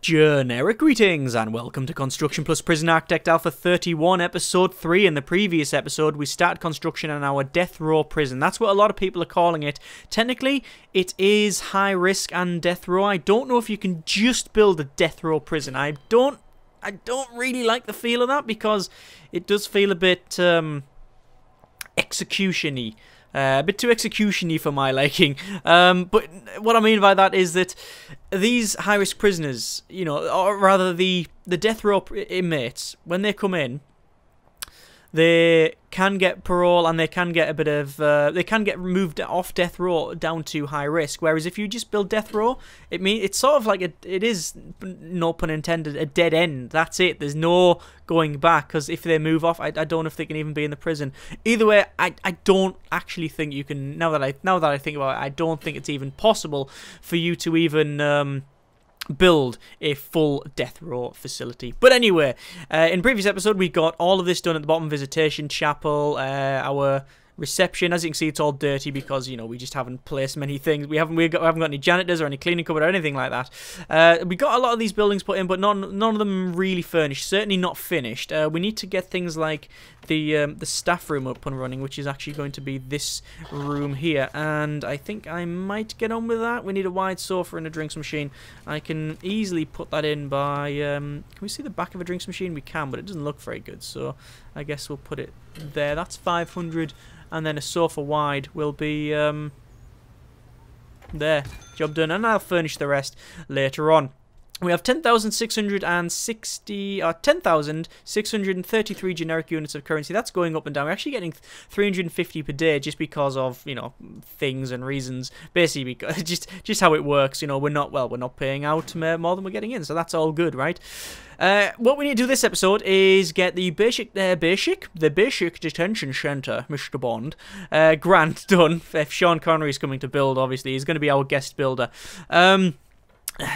Generic greetings and welcome to Construction Plus Prison Architect Alpha 31 episode 3. In the previous episode we started construction on our death row prison. That's what a lot of people are calling it. Technically it is high risk and death row. I don't know if you can just build a death row prison. I don't really like the feel of that because it does feel a bit execution-y. A bit too execution-y for my liking. But what I mean by that is that these high-risk prisoners, you know, or rather the death row inmates, when they come in, they can get parole and they can get a bit of, they can get moved off death row down to high risk. Whereas if you just build death row, it's sort of like it is, no pun intended, a dead end. That's it. There's no going back because if they move off, I don't know if they can even be in the prison. Either way, I don't actually think you can. Now that I think about it, I don't think it's even possible for you to even build a full death row facility. But anyway, in previous episode we got all of this done at the bottom. Visitation chapel, our reception. As you can see, it's all dirty because, you know, we just haven't placed many things. We haven't got any janitors or any cleaning cupboard or anything like that. We got a lot of these buildings put in, but none of them really furnished. Certainly not finished. We need to get things like the staff room up and running, which is actually going to be this room here. And I think I might get on with that. We need a wide sofa and a drinks machine. I can easily put that in by. Can we see the back of a drinks machine? We can, but it doesn't look very good. So I guess we'll put it there. That's 500. And then a sofa wide will be there. Job done. And I'll furnish the rest later on. We have 10,633 generic units of currency. That's going up and down. We're actually getting 350 per day just because of, you know, things and reasons. Basically, because just how it works. You know, we're not paying out more than we're getting in, so that's all good, right? What we need to do this episode is get the basic detention center, Mr. Bond, grant done. If Sean Connery's coming to build, obviously he's going to be our guest builder.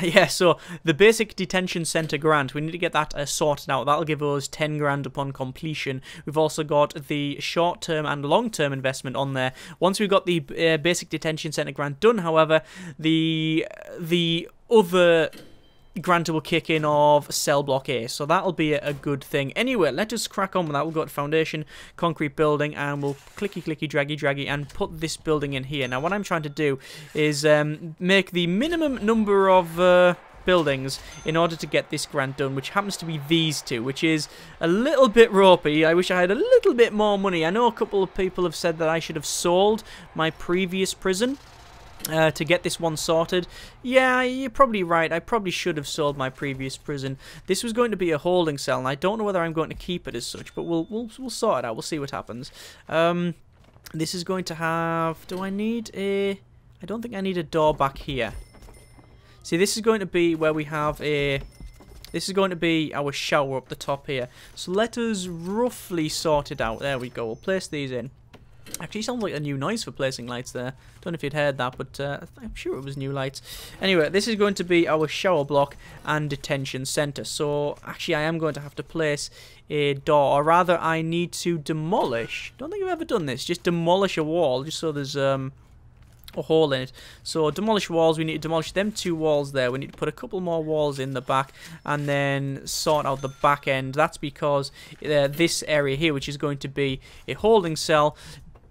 Yeah, so the basic detention center grant, we need to get that sorted out. That'll give us 10 grand upon completion. We've also got the short-term and long-term investment on there. Once we've got the basic detention center grant done, however, the other grant will kick in of cell block A, so that'll be a good thing. Anyway, let us crack on with that. We'll go to foundation, concrete building, and we'll clicky draggy and put this building in here. Now what I'm trying to do is make the minimum number of buildings in order to get this grant done, which happens to be these two, which is a little bit ropey. I wish I had a little bit more money. I know a couple of people have said that I should have sold my previous prison to get this one sorted. Yeah, you're probably right. I probably should have sold my previous prison. This was going to be a holding cell, and I don't know whether I'm going to keep it as such, but we'll sort it out. We'll see what happens. This is going to have. Do I need a? I don't think I need a door back here. See, this is going to be where we have a. This is going to be our shower up the top here. So let us roughly sort it out. There we go. We'll place these in. Actually, sounds like a new noise for placing lights there. Don't know if you'd heard that, but I'm sure it was new lights. Anyway, this is going to be our shower block and detention center. So, actually, I am going to have to place a door. Or rather, I need to demolish. Don't think I've ever done this. Just demolish a wall, just so there's a hole in it. So, demolish walls. We need to demolish them 2 walls there. We need to put a couple more walls in the back and then sort out the back end. That's because this area here, which is going to be a holding cell,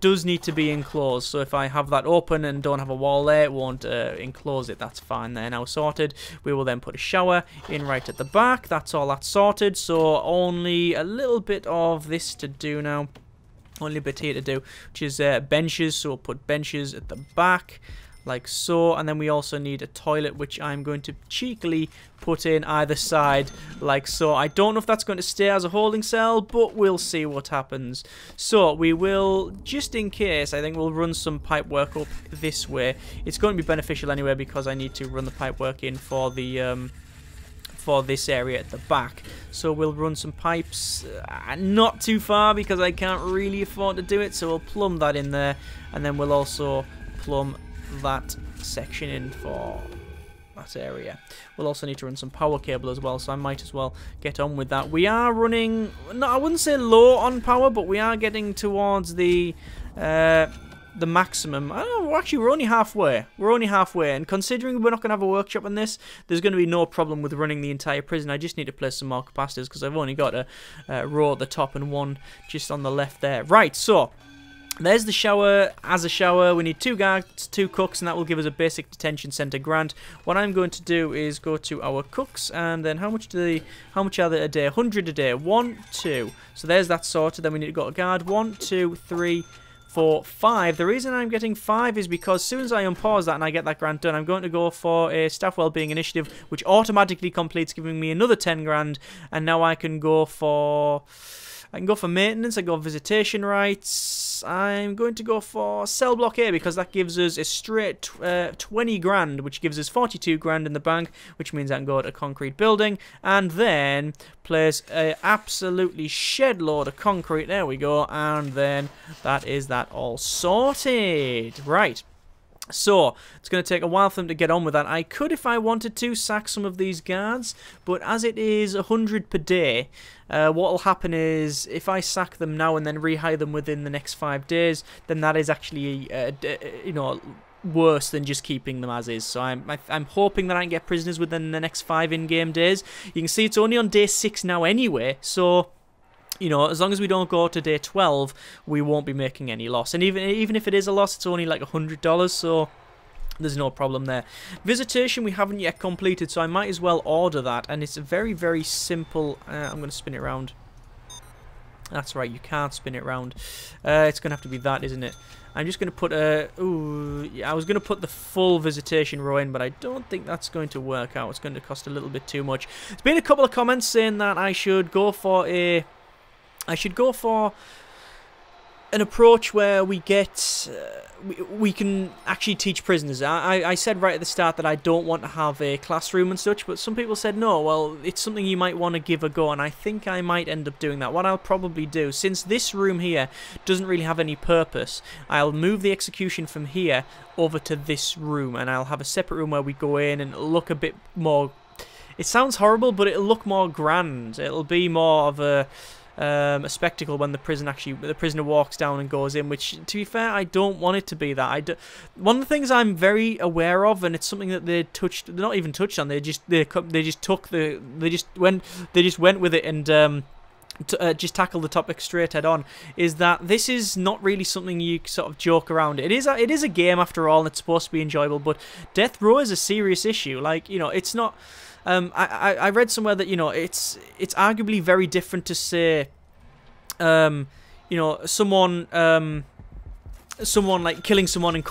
does need to be enclosed. So if I have that open and don't have a wall there, it won't enclose it. That's fine there. Now sorted. We will then put a shower in right at the back. That's all that's sorted. So only a little bit of this to do now. Only a bit here to do, which is benches. So we'll put benches at the back, like so, and then we also need a toilet, which I'm going to cheekily put in either side, like so. I don't know if that's going to stay as a holding cell, but we'll see what happens. So we will, just in case, I think we'll run some pipe work up this way. It's going to be beneficial anyway because I need to run the pipe work in for the for this area at the back. So we'll run some pipes not too far because I can't really afford to do it. So we'll plumb that in there, and then we'll also plumb that section in for that area. We'll also need to run some power cable as well, so I might as well get on with that. We are running, no, I wouldn't say low on power, but we are getting towards the the maximum. I don't know, actually, we're only halfway. We're only halfway, and considering we're not going to have a workshop on this, there's going to be no problem with running the entire prison. I just need to place some more capacitors, because I've only got a row at the top and one just on the left there. Right, so there's the shower. As a shower, we need 2 guards, 2 cooks, and that will give us a basic detention center grant. What I'm going to do is go to our cooks, and then how much are they a day? 100 a day. 1, 2. So there's that sorted. Then we need to go to guard. 1, 2, 3, 4, 5. The reason I'm getting 5 is because as soon as I unpause that and I get that grant done, I'm going to go for a staff wellbeing initiative, which automatically completes, giving me another 10 grand, and now I can go for maintenance. I go visitation rights. I'm going to go for cell block A, because that gives us a straight 20 grand, which gives us 42 grand in the bank, which means I can go to a concrete building and then place a absolutely shed load of concrete. There we go, and then that is that all sorted. Right. So, it's going to take a while for them to get on with that. I could, if I wanted to, sack some of these guards, but as it is 100 per day, what will happen is, if I sack them now and then rehire them within the next 5 days, then that is actually, you know, worse than just keeping them as is. So I'm hoping that I can get prisoners within the next 5 in-game days. You can see it's only on day 6 now anyway, so you know, as long as we don't go to day 12, we won't be making any loss. And even if it is a loss, it's only like $100, so there's no problem there. Visitation we haven't yet completed, so I might as well order that. And it's a very, very simple. I'm going to spin it around. That's right, you can't spin it around. It's going to have to be that, isn't it? I'm just going to put a... Ooh, yeah, I was going to put the full visitation row in, but I don't think that's going to work out. It's going to cost a little bit too much. There's been a couple of comments saying that I should go for a... an approach where we get we can actually teach prisoners. I said right at the start that I don't want to have a classroom and such, but some people said no, well, it's something you might want to give a go, and I think I might end up doing that. What I'll probably do, since this room here doesn't really have any purpose, I'll move the execution from here over to this room, and I'll have a separate room where we go in and it'll look a bit more... It sounds horrible, but it'll look more grand. It'll be more of a spectacle when the prisoner walks down and goes in, which, to be fair, I don't want it to be that. One of the things I'm very aware of, and it's something that they're not even touched on, they just went with it and just tackle the topic straight head on, is that this is not really something you sort of joke around. It is a game after all, and it's supposed to be enjoyable, but death row is a serious issue. Like, you know, it's not... I read somewhere that, you know, it's arguably very different to say, you know, someone like killing someone in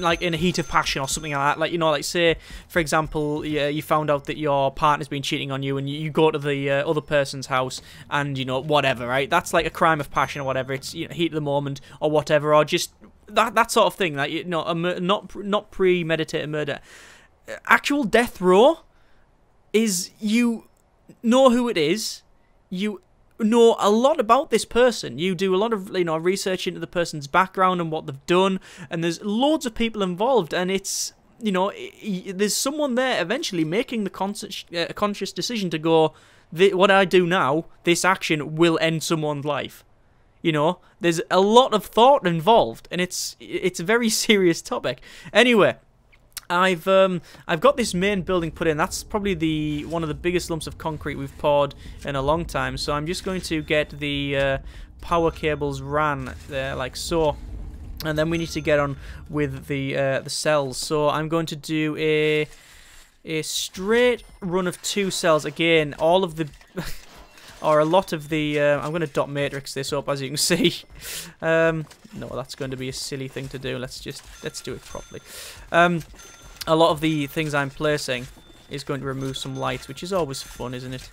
a heat of passion or something like that. Like, you know, like say, for example, you found out that your partner's been cheating on you, and you go to the other person's house, and, you know, whatever, right? That's like a crime of passion or whatever. It's, you know, heat of the moment or whatever, or just that sort of thing. Like, you know, not premeditated murder. Actual death row is you know who it is, you know a lot about this person, you do a lot of, you know, research into the person's background and what they've done, and there's loads of people involved, and it's, you know, there's someone there eventually making the conscious decision to go, what I do now, this action will end someone's life. You know, there's a lot of thought involved, and it's a very serious topic. Anyway, I've got this main building put in. That's probably one of the biggest lumps of concrete we've poured in a long time. So I'm just going to get the power cables ran there, like so, and then we need to get on with the cells. So I'm going to do a straight run of 2 cells again. All of the or a lot of the... I'm going to dot matrix this up, as you can see. No, that's going to be a silly thing to do. Let's do it properly. A lot of the things I'm placing is going to remove some lights, which is always fun, isn't it?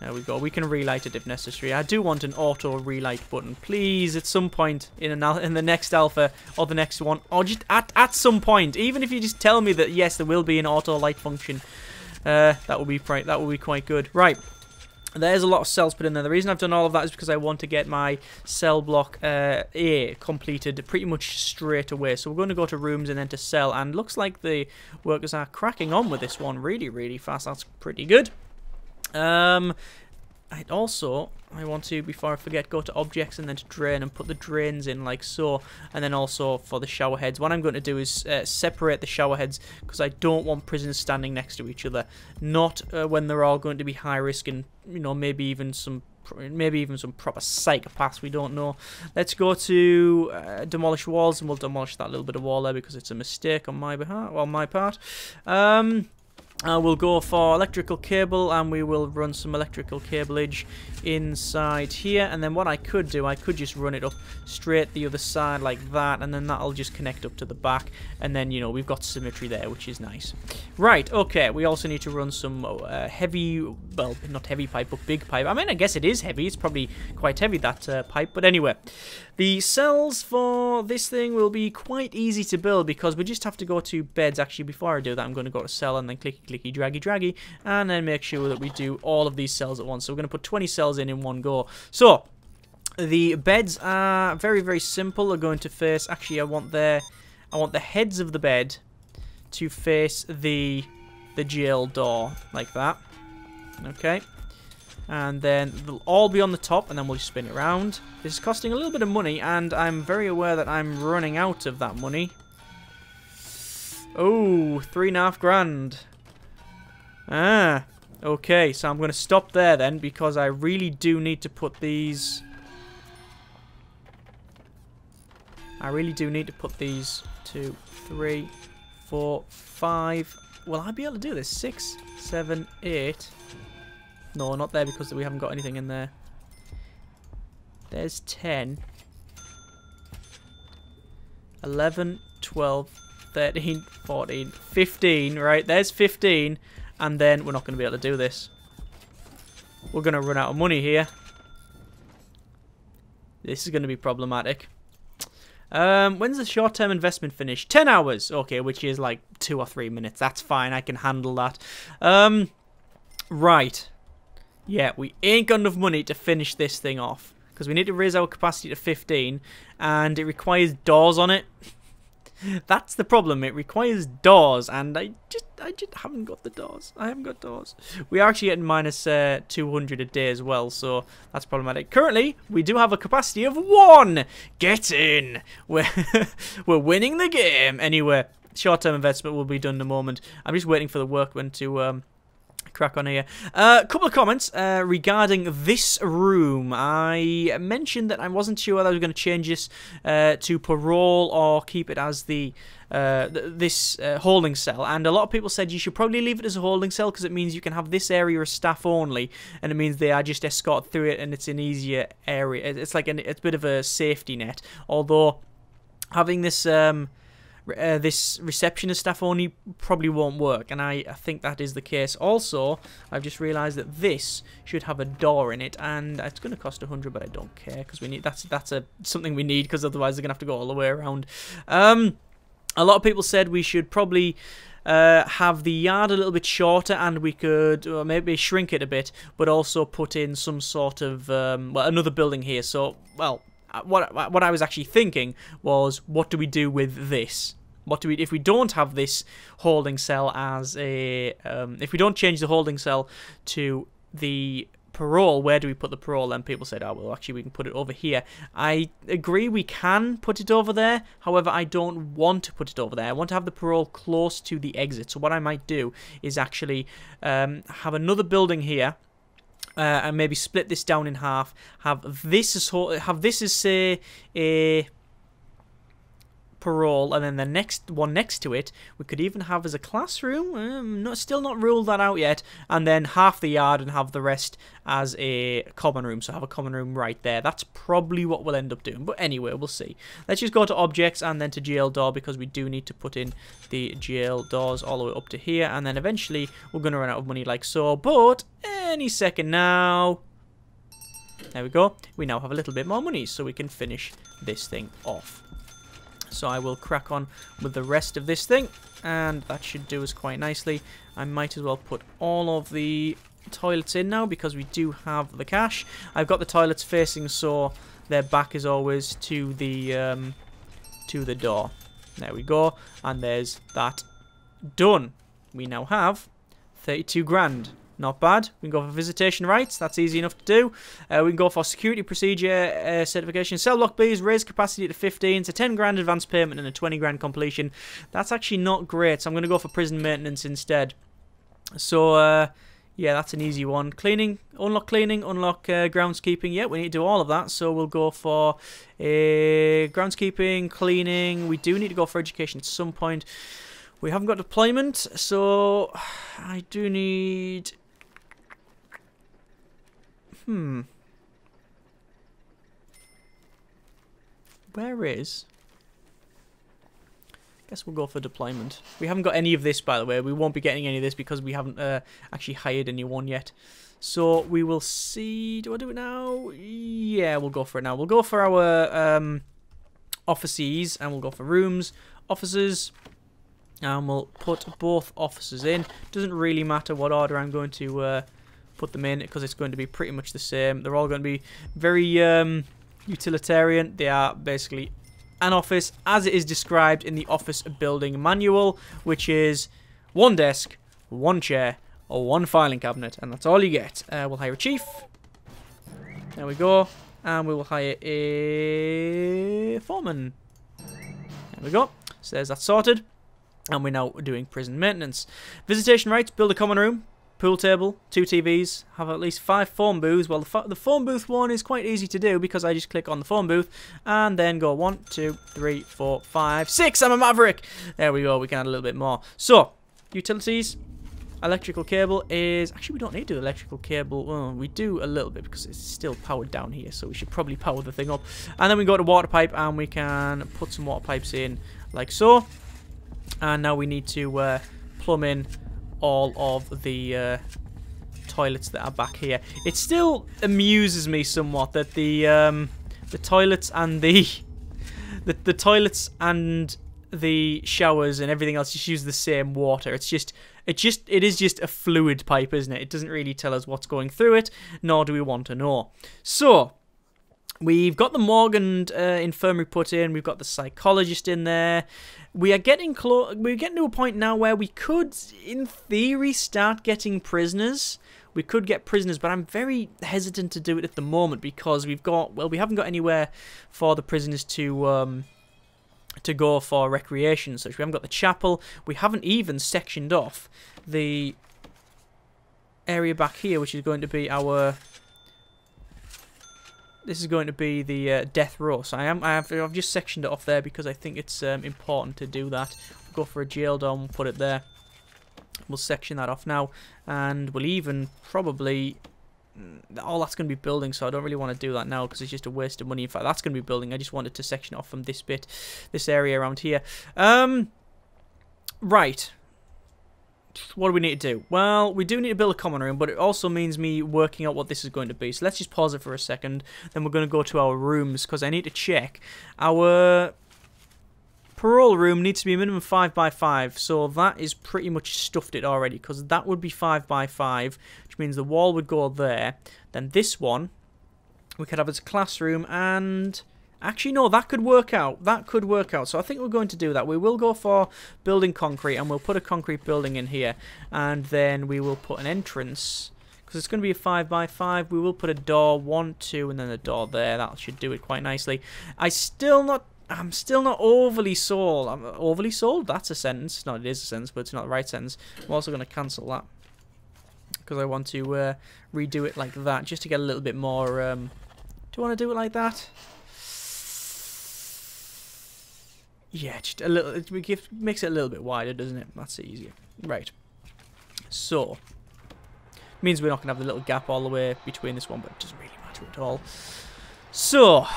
There we go. We can relight it if necessary. I do want an auto relight button, please, at some point in the next alpha or the next one, or just at some point. Even if you just tell me that yes, there will be an auto light function, that will be quite good. Right. There's a lot of cells put in there. The reason I've done all of that is because I want to get my cell block A completed pretty much straight away. So we're going to go to rooms and then to cell. And looks like the workers are cracking on with this one really, really fast. That's pretty good. I want to, before I forget, go to objects and then to drain and put the drains in like so. And then also for the shower heads, what I'm going to do is separate the shower heads because I don't want prisoners standing next to each other. Not when they're all going to be high risk and, you know, maybe even some proper psychopaths, we don't know. Let's go to demolish walls, and we'll demolish that little bit of wall there because it's a mistake on my behalf, on my part. We'll go for electrical cable, and we will run some electrical cableage inside here. And then what I could do, I could just run it up straight the other side like that, and then that'll just connect up to the back. And then, you know, we've got symmetry there, which is nice. Right, okay, we also need to run some heavy, well, not heavy pipe, but big pipe. I mean, I guess it is heavy. It's probably quite heavy, that pipe. But anyway, the cells for this thing will be quite easy to build because we just have to go to beds. Actually, before I do that, I'm going to go to cell and then clicky, clicky, draggy, draggy, and then make sure that we do all of these cells at once. So we're going to put 20 cells in one go. So the beds are very, very simple. They're going to face, actually, I want the heads of the bed to face the jail door like that. Okay. And then they'll all be on the top, and then we'll just spin it around. This is costing a little bit of money, and I'm very aware that I'm running out of that money. Oh, 3.5 grand. Ah, okay, so I'm going to stop there then, because I really do need to put these... I really do need to put these 2, 3, 4, 5... Will I be able to do this? 6, 7, 8... No, not there because we haven't got anything in there. There's 10. 11, 12, 13, 14, 15. Right, there's 15. And then we're not going to be able to do this. We're going to run out of money here. This is going to be problematic. When's the short-term investment finish? 10 hours. Okay, which is like 2 or 3 minutes. That's fine. I can handle that. Right. Yeah, we ain't got enough money to finish this thing off. Because we need to raise our capacity to 15. And it requires doors on it. That's the problem. It requires doors. And I just haven't got the doors. I haven't got doors. We are actually getting minus 200 a day as well. So that's problematic. Currently, we do have a capacity of 1. Get in. We're winning the game. Anyway, short-term investment will be done in a moment. I'm just waiting for the workmen to... crack on here. A couple of comments regarding this room. I mentioned that I wasn't sure whether I was going to change this to parole or keep it as the this holding cell, and a lot of people said you should probably leave it as a holding cell because it means you can have this area as staff only, and it means they are just escorted through it and it's an easier area. It's like it's a bit of a safety net, although having this this receptionist staff only probably won't work, and I think that is the case. Also, I've just realised that this should have a door in it, and it's going to cost 100, but I don't care because we need that's something we need because otherwise they're going to have to go all the way around. A lot of people said we should probably have the yard a little bit shorter, and we could maybe shrink it a bit, but also put in some sort of well, another building here. So, well, what I was actually thinking was, what do we do with this? What do we, if we don't have this holding cell as a, if we don't change the holding cell to the parole, where do we put the parole? Then people said, oh, well, actually we can put it over here. I agree we can put it over there. However, I don't want to put it over there. I want to have the parole close to the exit. So what I might do is actually have another building here. And maybe split this down in half. Have this as say a parole, and then the next one next to it we could even have as a classroom. Still not ruled that out yet. And then half the yard and have the rest as a common room. So have a common room right there. That's probably what we'll end up doing. But anyway, we'll see. Let's just go to objects and then to jail door, because we do need to put in the jail doors all the way up to here. And then eventually we're going to run out of money like so. But any second now. There we go. We now have a little bit more money, so we can finish this thing off. So I will crack on with the rest of this thing, and that should do us quite nicely. I might as well put all of the toilets in now, because we do have the cash. I've got the toilets facing so their back is always to the door. There we go, and there's that done. We now have 32 grand. Not bad. We can go for visitation rights. That's easy enough to do. We can go for security procedure certification. Cell block Bs, raise capacity to 15. It's a 10 grand advance payment and a 20 grand completion. That's actually not great, so I'm going to go for prison maintenance instead. So, yeah, that's an easy one. Cleaning, unlock groundskeeping. Yeah, we need to do all of that, so we'll go for groundskeeping, cleaning. We do need to go for education at some point. We haven't got deployment, so I do need... Where is... Guess we'll go for deployment. We haven't got any of this, by the way. We won't be getting any of this because we haven't actually hired anyone yet. So we will see... Do I do it now? Yeah, we'll go for it now. We'll go for our offices, and we'll go for rooms, officers, and we'll put both officers in. Doesn't really matter what order I'm going to put them in because it's going to be pretty much the same. They're all going to be very utilitarian. They are basically an office as it is described in the office building manual, which is one desk, one chair, or one filing cabinet, and that's all you get. We'll hire a chief. There we go. And we will hire a foreman. There we go. So there's that sorted. And we're now doing prison maintenance. Visitation rights, build a common room, pool table, 2 TVs, have at least 5 phone booths. Well, the phone booth one is quite easy to do because I just click on the phone booth and then go 1, 2, 3, 4, 5, 6. I'm a maverick. There we go. We can add a little bit more. So, utilities. Electrical cable is... Actually, we don't need to do electrical cable. Well, we do a little bit because it's still powered down here, so we should probably power the thing up. And then we go to water pipe and we can put some water pipes in like so. And now we need to plumb in all of the toilets that are back here. It still amuses me somewhat that the toilets and the toilets and the showers and everything else just use the same water. It is just a fluid pipe, isn't it? It doesn't really tell us what's going through it, nor do we want to know. So we've got the morgue and infirmary put in. We've got the psychologist in there. We are getting close. We're getting to a point now where we could, in theory, start getting prisoners. We could get prisoners, but I'm very hesitant to do it at the moment because we haven't got anywhere for the prisoners to go for recreation. So we haven't got the chapel. We haven't even sectioned off the area back here, which is going to be our... This is going to be the death row. So I've just sectioned it off there because I think it's important to do that. We'll go for a jail door and we'll put it there. We'll section that off now, and we'll even probably... All that's going to be building, so I don't really want to do that now because it's just a waste of money. In fact, that's going to be building. I just wanted to section off from this bit, this area around here. Right. What do we need to do? Well, we do need to build a common room, but it also means me working out what this is going to be. So let's just pause it for a second. Then we're going to go to our rooms because I need to check. Our parole room needs to be a minimum 5 by 5, so that is pretty much stuffed it already because that would be 5 by 5, which means the wall would go there. Then this one we could have as a classroom, and actually no, that could work out. That could work out. So I think we're going to do that. We will go for building concrete, and we'll put a concrete building in here, and then we will put an entrance because it's going to be a 5 by 5. We will put a door, 1, 2, and then a door there. That should do it quite nicely. I'm still not overly sold. I'm overly sold? That's a sentence. No, it is a sentence, but it's not the right sentence. I'm also going to cancel that because I want to redo it like that just to get a little bit more... do you want to do it like that? Yeah, just a little. It makes it a little bit wider, doesn't it? That's easier. Right. So, means we're not going to have the little gap all the way between this one, but it doesn't really matter at all. So,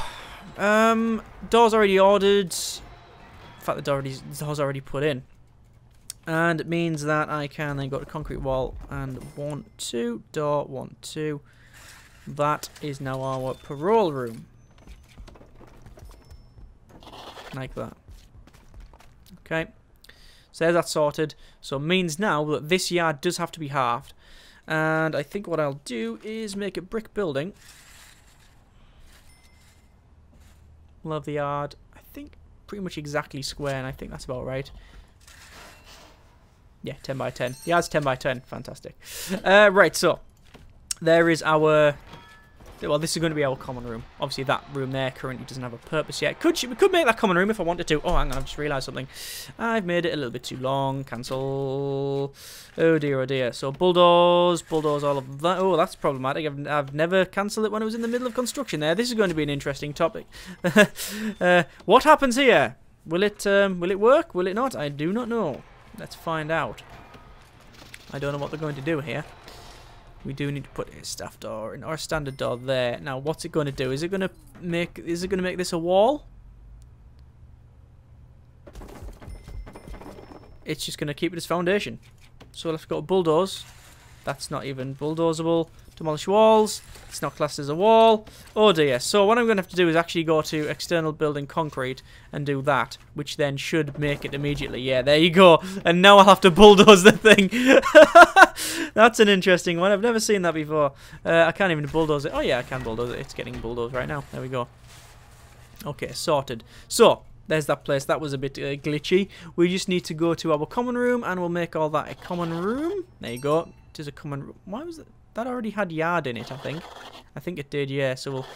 doors already ordered. In fact, the door's already put in. And it means that I can then go to concrete wall and 1, 2, door, 1, 2. That is now our parole room. Like that. Okay. So there's that sorted. So it means now that this yard does have to be halved. And I think what I'll do is make a brick building. We'll have the yard, I think, pretty much exactly square, and I think that's about right. Yeah, 10 by 10. Yeah, it's 10 by 10. Fantastic. Right, so there is our... Well, this is going to be our common room. Obviously, that room there currently doesn't have a purpose yet. We could make that common room if I wanted to. Oh, hang on, I've just realised something. I've made it a little bit too long. Cancel. Oh, dear, oh, dear. So, bulldoze, all of that. Oh, that's problematic. I've never cancelled it when it was in the middle of construction there. This is going to be an interesting topic. What happens here? Will it work? Will it not? I do not know. Let's find out. I don't know what they're going to do here. We do need to put a staff door in, or a standard door there. Now, what's it going to do? Is it going to make this a wall? It's just going to keep it as foundation. So let's go to bulldoze. That's not even bulldozable. Demolish walls. It's not classed as a wall. Oh dear. So what I'm going to have to do is actually go to external building concrete and do that, which then should make it immediately. Yeah, there you go. And now I'll have to bulldoze the thing. That's an interesting one. I've never seen that before. I can't even bulldoze it. Oh yeah, I can bulldoze it. It's getting bulldozed right now. There we go. Okay, sorted. So, there's that place. That was a bit glitchy. We just need to go to our common room and we'll make all that a common room. There you go. It is a common room. Why was it? That already had yard in it, I think. I think it did, yeah. So we'll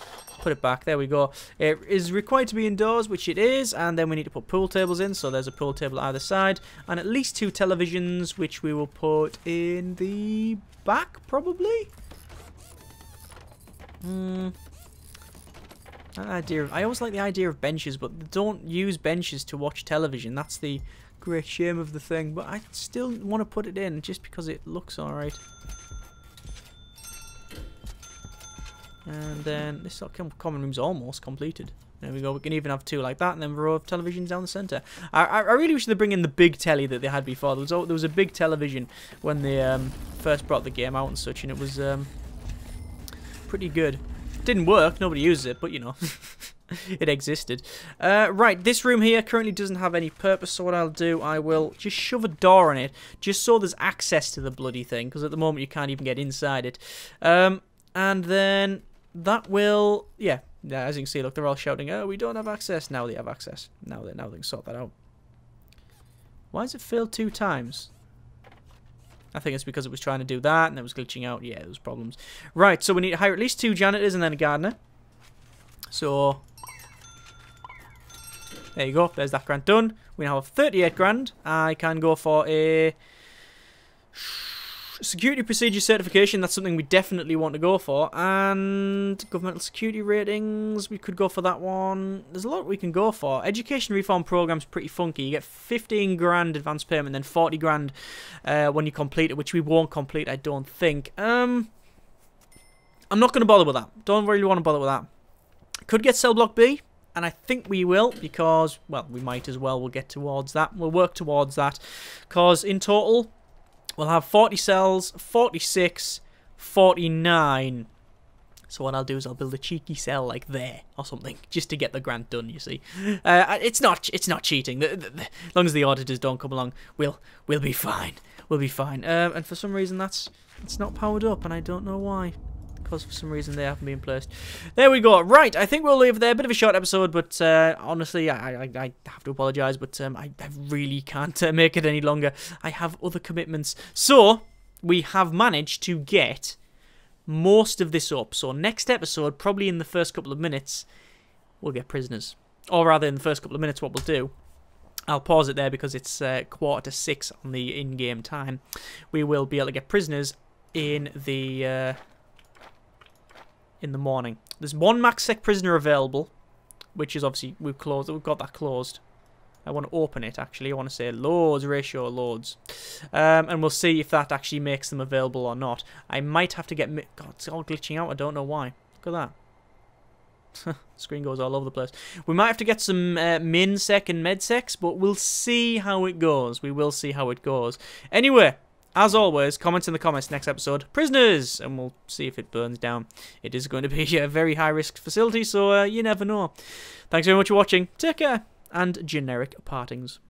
put it back. There we go. It is required to be indoors, which it is. And then we need to put pool tables in. So there's a pool table either side. And at least 2 televisions, which we will put in the back, probably. I always like the idea of benches, but don't use benches to watch television. That's the great shame of the thing. But I still want to put it in just because it looks alright. And then this common room's almost completed. There we go. We can even have 2 like that, and then a row of televisions down the centre. I really wish they'd bring in the big telly that they had before. There was a big television when they first brought the game out and such, and it was pretty good. Didn't work. Nobody uses it, but you know, it existed. Right, this room here currently doesn't have any purpose. So what I'll do, I will just shove a door on it, just so there's access to the bloody thing, because at the moment you can't even get inside it. And then that will, yeah, as you can see, look, they're all shouting, oh, we don't have access. Now they have access. Now they can sort that out. Why has it failed 2 times? I think it's because it was trying to do that and it was glitching out. Yeah, there was problems. Right, so we need to hire at least 2 janitors and then a gardener. So, there you go. There's that grant done. We now have 38 grand. I can go for a security procedure certification. That's something we definitely want to go for. And governmental security ratings, we could go for that one. There's a lot we can go for. Education reform program's pretty funky. You get 15 grand advance payment, then 40 grand when you complete it, which we won't complete, I don't think. I'm not going to bother with that. Don't really want to bother with that. Could get cell block B, and I think we will, because, well, we might as well. We'll get towards that. We'll work towards that, because in total we'll have 40 cells, 46, 49. So what I'll do is I'll build a cheeky cell like there or something, just to get the grant done, you see. It's not cheating. As long as the auditors don't come along, we'll be fine. We'll be fine. And for some reason it's not powered up, and I don't know why. Because for some reason they haven't been placed. There we go. Right, I think we'll leave it there. Bit of a short episode, but honestly, I have to apologise, but I really can't make it any longer. I have other commitments. So, we have managed to get most of this up. So, next episode, probably in the first couple of minutes, we'll get prisoners. Or rather, in the first couple of minutes, what we'll do, I'll pause it there because it's 5:45 on the in-game time. We will be able to get prisoners in the morning. There's 1 max sec prisoner available, which is obviously we've got that closed. I want to open it actually. I want to say loads ratio loads, and we'll see if that actually makes them available or not. I might have to get. God, it's all glitching out. I don't know why. Look at that. Screen goes all over the place. We might have to get some min sec and med secs, but we'll see how it goes. We will see how it goes. Anyway, as always, comment in the comments next episode, prisoners, and we'll see if it burns down. It is going to be a very high-risk facility, so you never know. Thanks very much for watching. Take care, and generic partings.